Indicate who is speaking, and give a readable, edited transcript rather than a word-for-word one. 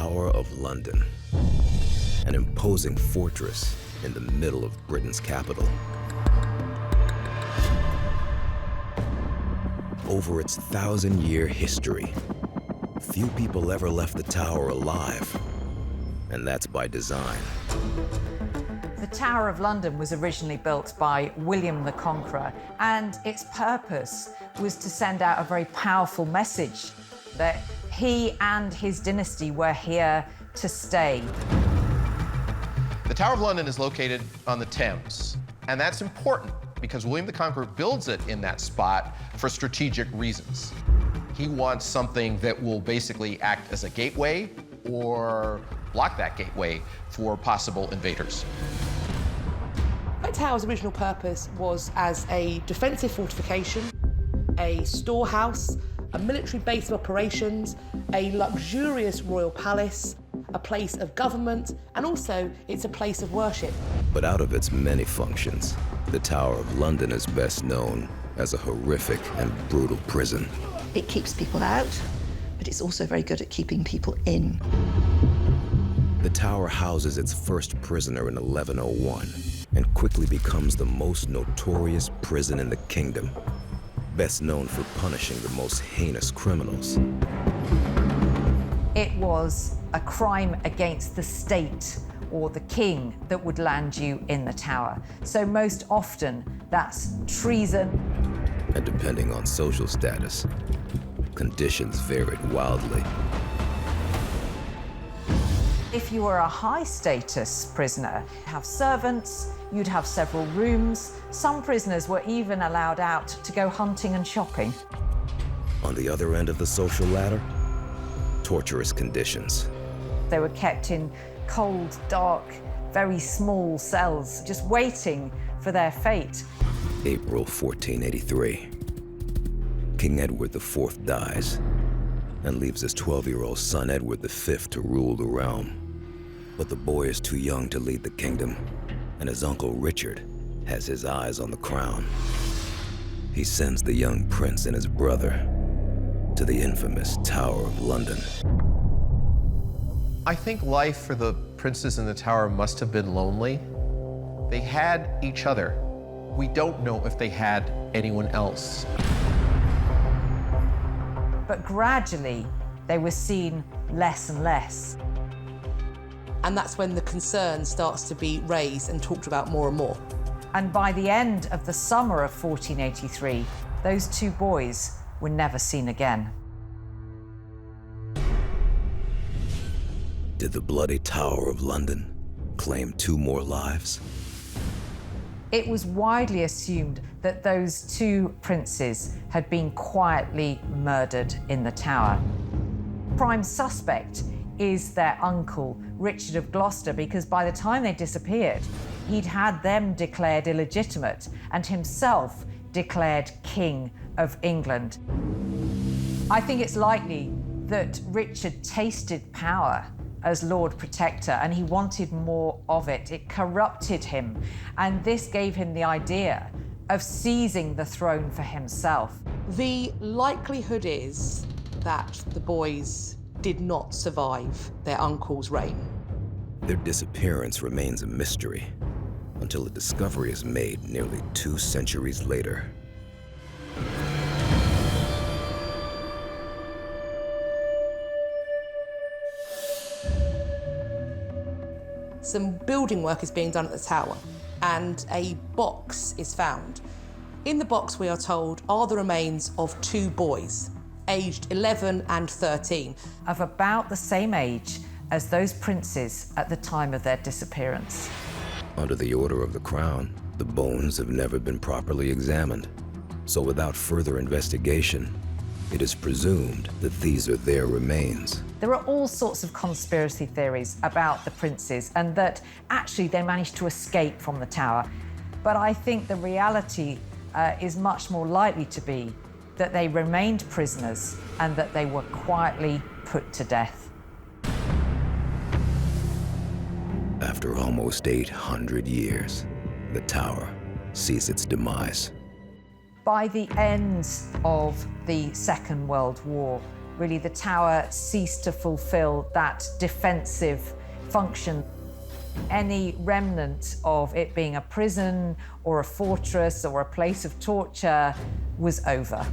Speaker 1: Tower of London, an imposing fortress in the middle of Britain's capital. Over its 1,000-year history, few people ever left the tower alive, and that's by design.
Speaker 2: The Tower of London was originally built by William the Conqueror, and its purpose was to send out a very powerful message that he and his dynasty were here to stay.
Speaker 3: The Tower of London is located on the Thames, and that's important because William the Conqueror builds it in that spot for strategic reasons. He wants something that will basically act as a gateway or block that gateway for possible invaders.
Speaker 4: The tower's original purpose was as a defensive fortification, a storehouse, a military base of operations, a luxurious royal palace, a place of government, and also it's a place of worship.
Speaker 1: But out of its many functions, the Tower of London is best known as a horrific and brutal prison.
Speaker 5: It keeps people out, but it's also very good at keeping people in.
Speaker 1: The tower houses its first prisoner in 1101 and quickly becomes the most notorious prison in the kingdom, best known for punishing the most heinous criminals.
Speaker 2: It was a crime against the state or the king that would land you in the tower. So most often, that's treason.
Speaker 1: And depending on social status, conditions varied wildly.
Speaker 2: If you were a high-status prisoner, you'd have servants, you'd have several rooms. Some prisoners were even allowed out to go hunting and shopping.
Speaker 1: On the other end of the social ladder, torturous conditions.
Speaker 2: They were kept in cold, dark, very small cells, just waiting for their fate.
Speaker 1: April 1483. King Edward IV dies and leaves his 12-year-old son Edward V to rule the realm. But the boy is too young to lead the kingdom, and his uncle Richard has his eyes on the crown. He sends the young prince and his brother to the infamous Tower of London.
Speaker 3: I think life for the princes in the tower must have been lonely. They had each other. We don't know if they had anyone else.
Speaker 2: But gradually, they were seen less and less.
Speaker 4: And that's when the concern starts to be raised and talked about more and more.
Speaker 2: And by the end of the summer of 1483, those two boys were never seen again.
Speaker 1: Did the bloody Tower of London claim 2 more lives?
Speaker 2: It was widely assumed that those two princes had been quietly murdered in the tower. Prime suspect is their uncle, Richard of Gloucester, because by the time they disappeared, he'd had them declared illegitimate and himself declared King of England. I think it's likely that Richard tasted power as Lord Protector, and he wanted more of it. It corrupted him, and this gave him the idea of seizing the throne for himself.
Speaker 4: The likelihood is that the boys did not survive their uncle's reign.
Speaker 1: Their disappearance remains a mystery until a discovery is made nearly 2 centuries later.
Speaker 4: Some building work is being done at the tower, and a box is found. In the box, we are told, are the remains of 2 boys, aged 11 and 13.
Speaker 2: Of about the same age as those princes at the time of their disappearance.
Speaker 1: Under the order of the crown, the bones have never been properly examined. So without further investigation, it is presumed that these are their remains.
Speaker 2: There are all sorts of conspiracy theories about the princes and that actually they managed to escape from the tower. But I think the reality is much more likely to be that they remained prisoners and that they were quietly put to death.
Speaker 1: After almost 800 years, the tower sees its demise.
Speaker 2: By the end of the Second World War, really the tower ceased to fulfill that defensive function. Any remnant of it being a prison or a fortress or a place of torture was over.